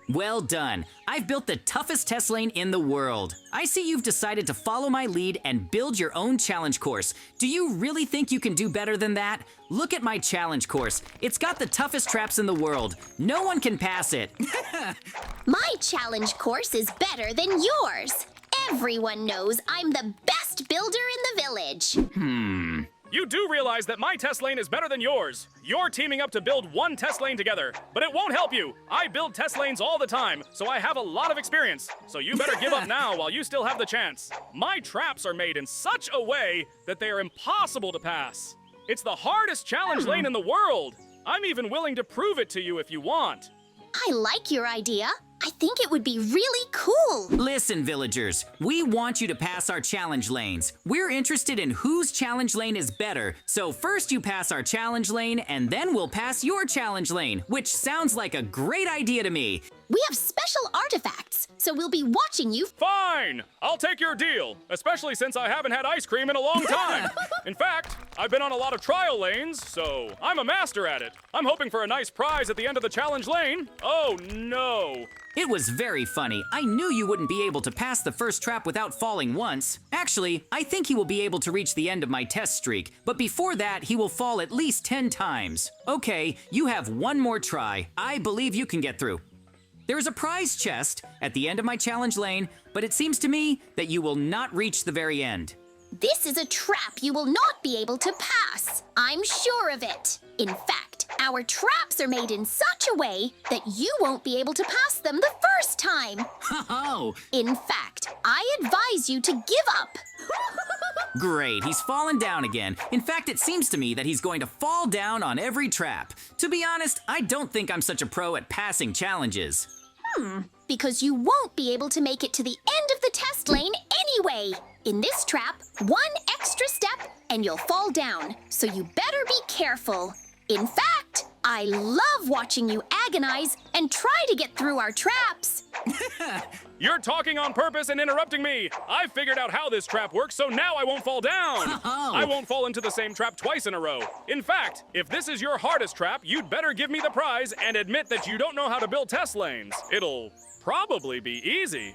Well done. I've built the toughest test lane in the world. I see you've decided to follow my lead and build your own challenge course. Do you really think you can do better than that? Look at my challenge course. It's got the toughest traps in the world. No one can pass it. My challenge course is better than yours. Everyone knows I'm the best builder in the village. You do realize that my test lane is better than yours. You're teaming up to build one test lane together, but it won't help you. I build test lanes all the time, so I have a lot of experience. So you better give up now while you still have the chance. My traps are made in such a way that they are impossible to pass. It's the hardest challenge lane in the world. I'm even willing to prove it to you if you want. I like your idea. I think it would be really cool. Listen, villagers, we want you to pass our challenge lanes. We're interested in whose challenge lane is better, so first you pass our challenge lane, and then we'll pass your challenge lane, which sounds like a great idea to me. We have special artifacts, so we'll be watching you. Fine! I'll take your deal, especially since I haven't had ice cream in a long time. In fact, I've been on a lot of trial lanes, so I'm a master at it. I'm hoping for a nice prize at the end of the challenge lane. Oh, no. It was very funny. I knew you wouldn't be able to pass the first trap without falling once. Actually, I think he will be able to reach the end of my test streak, but before that, he will fall at least 10 times. Okay, you have one more try. I believe you can get through. There is a prize chest at the end of my challenge lane, but it seems to me that you will not reach the very end. This is a trap you will not be able to pass. I'm sure of it. In fact, our traps are made in such a way that you won't be able to pass them the first time. Oh, In fact, I advise you to give up. great, he's fallen down again. In fact, it seems to me that he's going to fall down on every trap. To be honest, I don't think I'm such a pro at passing challenges. Because you won't be able to make it to the end of the test lane anyway. In this trap, one extra step and you'll fall down, so you better be careful. In fact, I love watching you agonize and try to get through our traps. You're talking on purpose and interrupting me. I've figured out how this trap works, so now I won't fall down. I won't fall into the same trap twice in a row. In fact, if this is your hardest trap, you'd better give me the prize and admit that you don't know how to build test lanes. It'll probably be easy.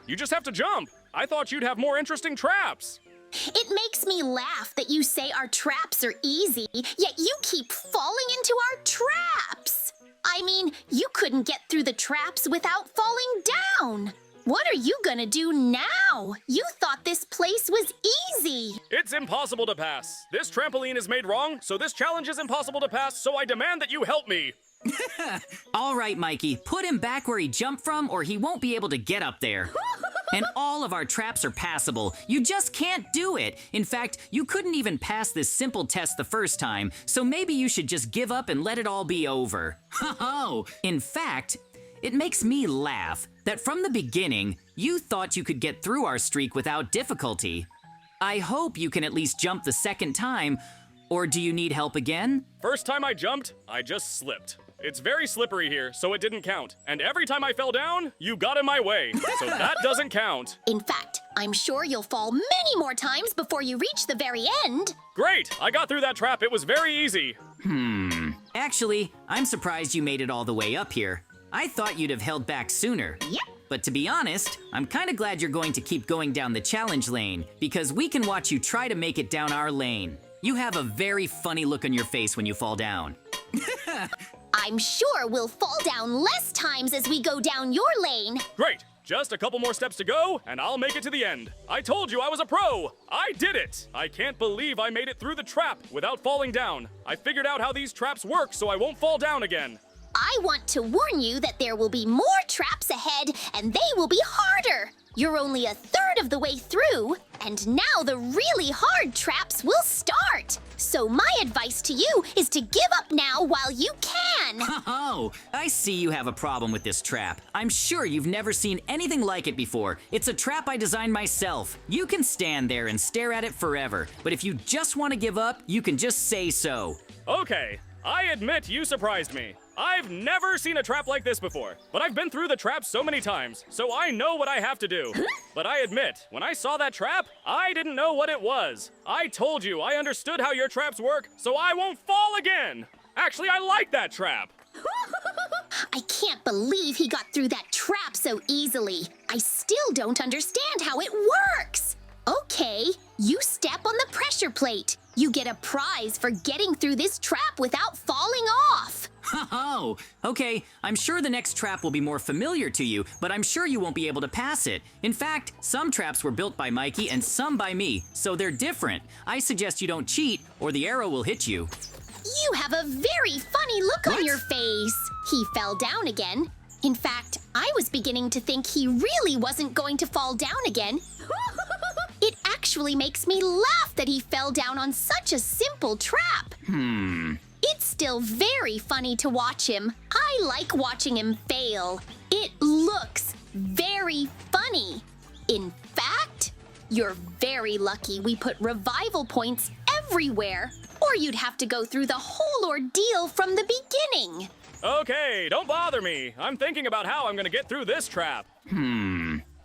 You just have to jump. I thought you'd have more interesting traps. It makes me laugh that you say our traps are easy, yet you keep falling into our traps. I mean, you couldn't get through the traps without falling down. What are you gonna do now? You thought this place was easy. It's impossible to pass. This trampoline is made wrong, so this challenge is impossible to pass, so I demand that you help me. All right, Mikey, put him back where he jumped from or he won't be able to get up there. And all of our traps are passable. You just can't do it. In fact, you couldn't even pass this simple test the first time, so maybe you should just give up and let it all be over. Oh, in fact, it makes me laugh that from the beginning, you thought you could get through our streak without difficulty. I hope you can at least jump the second time, or do you need help again? First time I jumped, I just slipped. It's very slippery here, so it didn't count. And every time I fell down, you got in my way, so that doesn't count. In fact, I'm sure you'll fall many more times before you reach the very end. Great, I got through that trap. It was very easy. Actually, I'm surprised you made it all the way up here. I thought you'd have held back sooner. Yep. But to be honest, I'm kind of glad you're going to keep going down the challenge lane, because we can watch you try to make it down our lane. You have a very funny look on your face when you fall down. I'm sure we'll fall down less times as we go down your lane. Great, just a couple more steps to go, and I'll make it to the end. I told you I was a pro. I did it. I can't believe I made it through the trap without falling down. I figured out how these traps work so I won't fall down again. I want to warn you that there will be more traps ahead, and they will be harder. You're only a third of the way through, and now the really hard traps will start. So my advice to you is to give up now while you can. Oh, I see you have a problem with this trap. I'm sure you've never seen anything like it before. It's a trap I designed myself. You can stand there and stare at it forever, but if you just want to give up, you can just say so. Okay, I admit you surprised me. I've never seen a trap like this before, but I've been through the trap so many times, so I know what I have to do. But I admit, when I saw that trap, I didn't know what it was. I told you I understood how your traps work, so I won't fall again. Actually, I like that trap. I can't believe he got through that trap so easily. I still don't understand how it works. Okay, you step on the pressure plate. You get a prize for getting through this trap without falling off. Oh, okay. I'm sure the next trap will be more familiar to you, but I'm sure you won't be able to pass it. In fact, some traps were built by Mikey and some by me, so they're different. I suggest you don't cheat, or the arrow will hit you. You have a very funny look on your face. He fell down again. In fact, I was beginning to think he really wasn't going to fall down again. It actually makes me laugh that he fell down on such a simple trap. It's still very funny to watch him. I like watching him fail. It looks very funny. In fact, you're very lucky we put revival points everywhere, or you'd have to go through the whole ordeal from the beginning. Okay, don't bother me. I'm thinking about how I'm gonna get through this trap.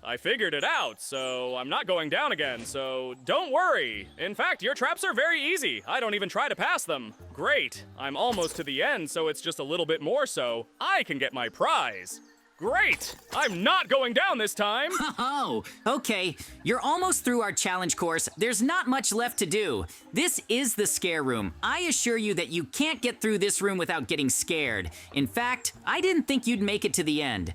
I figured it out, so I'm not going down again, so don't worry. In fact, your traps are very easy. I don't even try to pass them. Great. I'm almost to the end, so it's just a little bit more so I can get my prize. Great! I'm not going down this time! Oh, okay. You're almost through our challenge course. There's not much left to do. This is the scare room. I assure you that you can't get through this room without getting scared. In fact, I didn't think you'd make it to the end.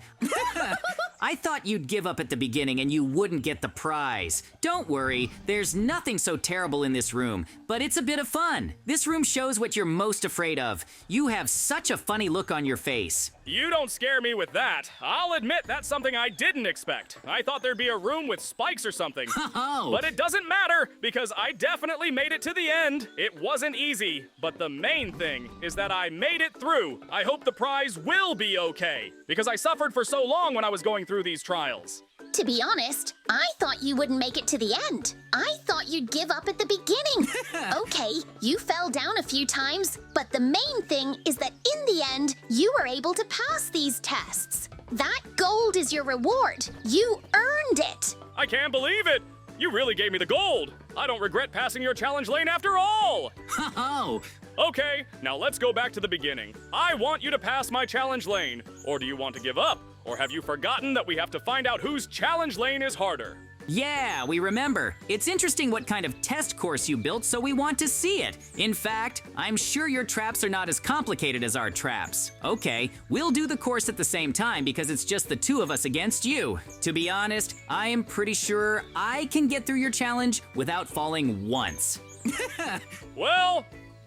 I thought you'd give up at the beginning and you wouldn't get the prize. Don't worry, there's nothing so terrible in this room, but it's a bit of fun. This room shows what you're most afraid of. You have such a funny look on your face. You don't scare me with that. I'll admit that's something I didn't expect. I thought there'd be a room with spikes or something. Oh. But it doesn't matter, because I definitely made it to the end. It wasn't easy, but the main thing is that I made it through. I hope the prize will be okay, because I suffered for so long when I was going through these trials. To be honest, I thought you wouldn't make it to the end. I thought you'd give up at the beginning. Okay, you fell down a few times, but the main thing is that in the end, you were able to pass these tests. That gold is your reward. You earned it. I can't believe it! You really gave me the gold! I don't regret passing your challenge lane after all! Oh. Okay, now let's go back to the beginning. I want you to pass my challenge lane. Or do you want to give up? Or have you forgotten that we have to find out whose challenge lane is harder? Yeah, we remember. It's interesting what kind of test course you built, so we want to see it. In fact, I'm sure your traps are not as complicated as our traps. Okay, we'll do the course at the same time because it's just the two of us against you. To be honest, I am pretty sure I can get through your challenge without falling once. Well,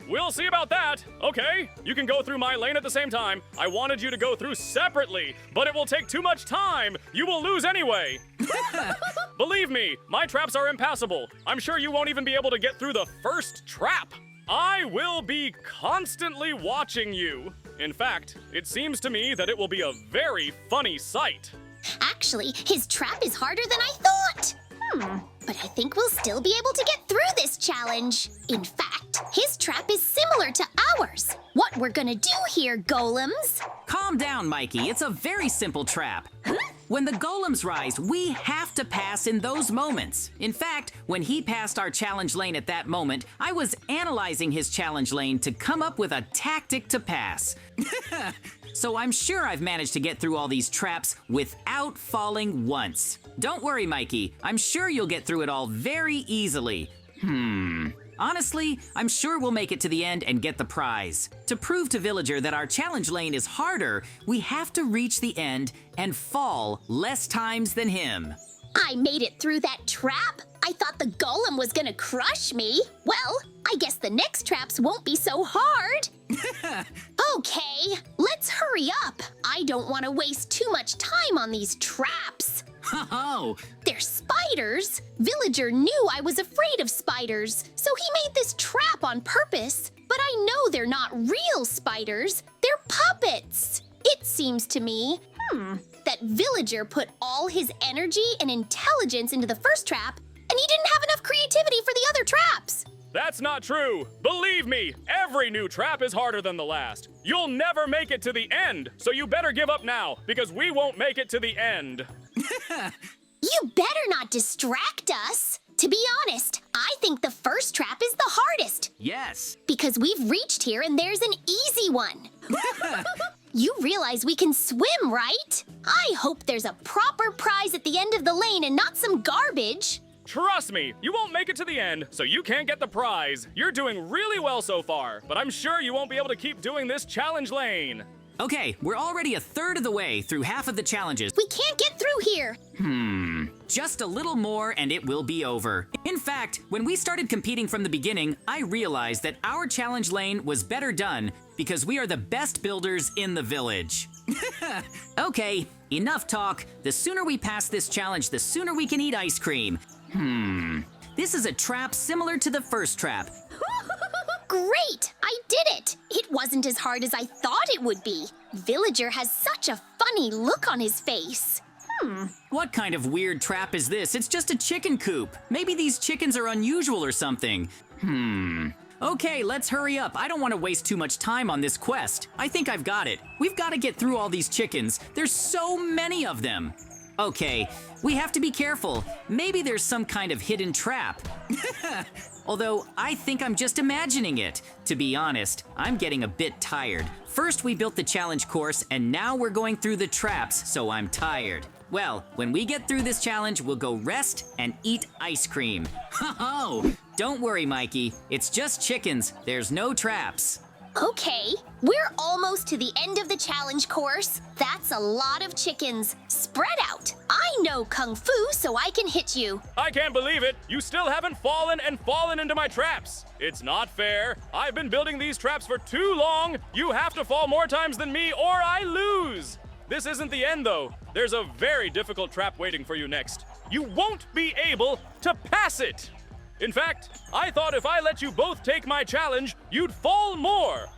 we'll see about that. Okay, you can go through my lane at the same time. I wanted you to go through separately, but it will take too much time. You will lose anyway. Believe me, my traps are impassable. I'm sure you won't even be able to get through the first trap. I will be constantly watching you. In fact, it seems to me that it will be a very funny sight. Actually, his trap is harder than I thought. But I think we'll still be able to get through this challenge. In fact, his trap is similar to ours. What we're gonna do here, golems? Calm down, Mikey. It's a very simple trap. When the golems rise, we have to pass in those moments. In fact, when he passed our challenge lane at that moment, I was analyzing his challenge lane to come up with a tactic to pass. So I'm sure I've managed to get through all these traps without falling once. Don't worry, Mikey. I'm sure you'll get through it all very easily. Honestly, I'm sure we'll make it to the end and get the prize. To prove to Villager that our challenge lane is harder, we have to reach the end and fall less times than him. I made it through that trap. I thought the golem was gonna crush me. Well, I guess the next traps won't be so hard. Okay, let's hurry up. I don't want to waste too much time on these traps. Oh, They're spiders. Villager knew I was afraid of spiders, so he made this trap on purpose. But I know they're not real spiders. They're puppets. It seems to me, that Villager put all his energy and intelligence into the first trap, and he didn't have enough creativity for the other traps. That's not true. Believe me, every new trap is harder than the last. You'll never make it to the end, so you better give up now, because we won't make it to the end. You better not distract us. To be honest, I think the first trap is the hardest, yes. because we've reached here and there's an easy one. You realize we can swim, right? I hope there's a proper prize at the end of the lane and not some garbage. Trust me, you won't make it to the end, so you can't get the prize. You're doing really well so far, but I'm sure you won't be able to keep doing this challenge lane. Okay, we're already a third of the way through half of the challenges. We can't get through here. Just a little more and it will be over. In fact, when we started competing from the beginning, I realized that our challenge lane was better done because we are the best builders in the village. Okay, enough talk. The sooner we pass this challenge, the sooner we can eat ice cream. This is a trap similar to the first trap. Great! I did it! It wasn't as hard as I thought it would be. Villager has such a funny look on his face. What kind of weird trap is this? It's just a chicken coop. Maybe these chickens are unusual or something. Okay, let's hurry up. I don't want to waste too much time on this quest. I think I've got it. We've got to get through all these chickens. There's so many of them. Okay, we have to be careful. Maybe there's some kind of hidden trap. Although, I think I'm just imagining it. To be honest, I'm getting a bit tired. First we built the challenge course, and now we're going through the traps, so I'm tired. Well, when we get through this challenge, we'll go rest and eat ice cream. Ho-ho! Don't worry, Mikey. It's just chickens. There's no traps. Okay, we're almost to the end of the challenge course. That's a lot of chickens. Spread out. I know Kung Fu, so I can hit you. I can't believe it. You still haven't fallen into my traps. It's not fair. I've been building these traps for too long. You have to fall more times than me or I lose. This isn't the end, though. There's a very difficult trap waiting for you next. You won't be able to pass it. In fact, I thought if I let you both take my challenge, you'd fall more.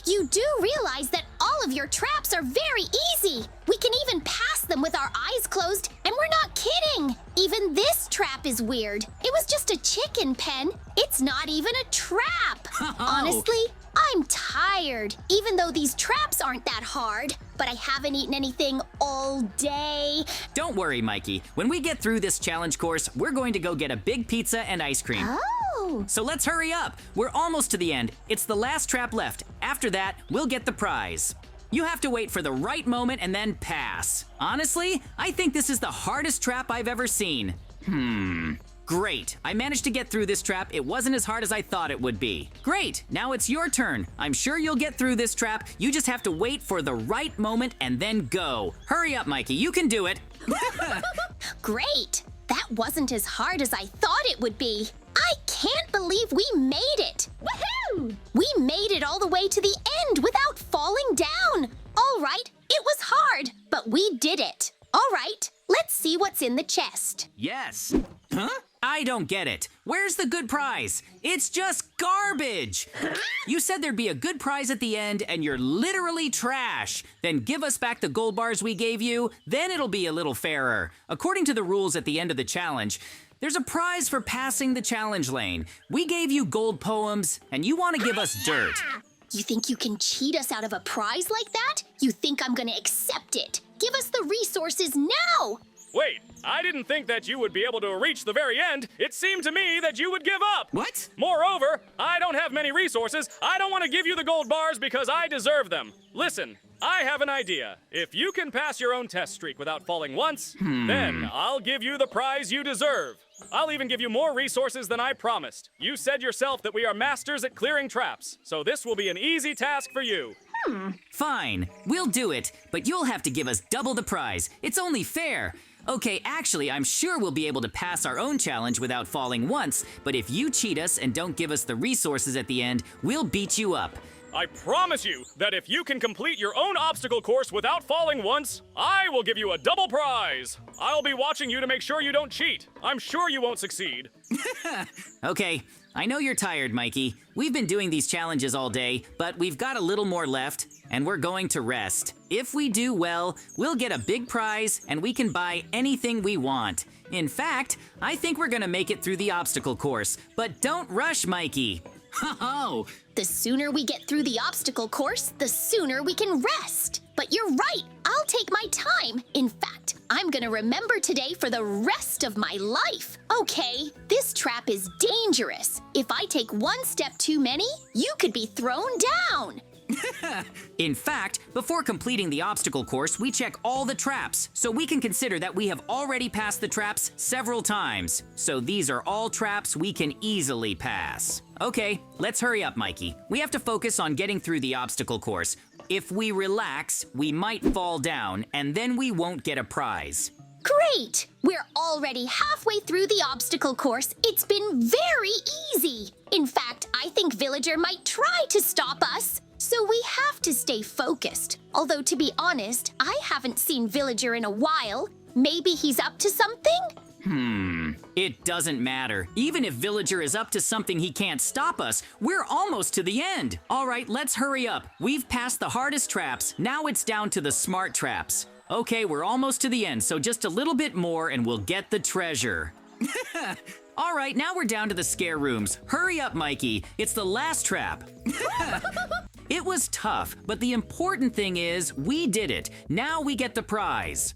You do realize that all of your traps are very easy. We can even pass them with our eyes closed, and we're not kidding. Even this trap is weird. It was just a chicken pen. It's not even a trap. Honestly, I'm tired, even though these traps aren't that hard. But I haven't eaten anything all day. Don't worry, Mikey. When we get through this challenge course, we're going to go get a big pizza and ice cream. Oh. So let's hurry up. We're almost to the end. It's the last trap left. After that, we'll get the prize. You have to wait for the right moment and then pass. Honestly, I think this is the hardest trap I've ever seen. Great. I managed to get through this trap. It wasn't as hard as I thought it would be. Great. Now it's your turn. I'm sure you'll get through this trap. You just have to wait for the right moment and then go. Hurry up, Mikey. You can do it. Great. That wasn't as hard as I thought it would be. I can't believe we made it. Woohoo! We made it all the way to the end without falling down. All right, it was hard, but we did it. All right, let's see what's in the chest. Yes. Huh? I don't get it. Where's the good prize? It's just garbage. You said there'd be a good prize at the end and you're literally trash. Then give us back the gold bars we gave you, then it'll be a little fairer. According to the rules at the end of the challenge, there's a prize for passing the challenge lane. We gave you gold poems and you want to give us dirt. You think you can cheat us out of a prize like that? You think I'm gonna accept it? Give us the resources now! Wait, I didn't think that you would be able to reach the very end. It seemed to me that you would give up. What? Moreover, I don't have many resources. I don't want to give you the gold bars because I deserve them. Listen, I have an idea. If you can pass your own test streak without falling once, then I'll give you the prize you deserve. I'll even give you more resources than I promised. You said yourself that we are masters at clearing traps, so this will be an easy task for you. Fine, we'll do it, but you'll have to give us double the prize. It's only fair. Okay, actually, I'm sure we'll be able to pass our own challenge without falling once, but if you cheat us and don't give us the resources at the end, we'll beat you up. I promise you that if you can complete your own obstacle course without falling once, I will give you a double prize. I'll be watching you to make sure you don't cheat. I'm sure you won't succeed. Okay, I know you're tired, Mikey. We've been doing these challenges all day, but we've got a little more left, and we're going to rest. If we do well, we'll get a big prize, and we can buy anything we want. In fact, I think we're gonna make it through the obstacle course, but don't rush, Mikey. Ho-ho! The sooner we get through the obstacle course, the sooner we can rest. But you're right, I'll take my time. In fact, I'm gonna remember today for the rest of my life. Okay, this trap is dangerous. If I take one step too many, you could be thrown down. In fact, before completing the obstacle course, we check all the traps, so we can consider that we have already passed the traps several times. So these are all traps we can easily pass. Okay, let's hurry up, Mikey. We have to focus on getting through the obstacle course. If we relax, we might fall down, and then we won't get a prize. Great! We're already halfway through the obstacle course. It's been very easy. In fact, I think Villager might try to stop us. So we have to stay focused. Although, to be honest, I haven't seen Villager in a while. Maybe he's up to something? It doesn't matter. Even if Villager is up to something he can't stop us, we're almost to the end. All right, let's hurry up. We've passed the hardest traps. Now it's down to the smart traps. Okay, we're almost to the end, so just a little bit more and we'll get the treasure. All right, now we're down to the scare rooms. Hurry up, Mikey. It's the last trap. It was tough, but the important thing is we did it. Now we get the prize.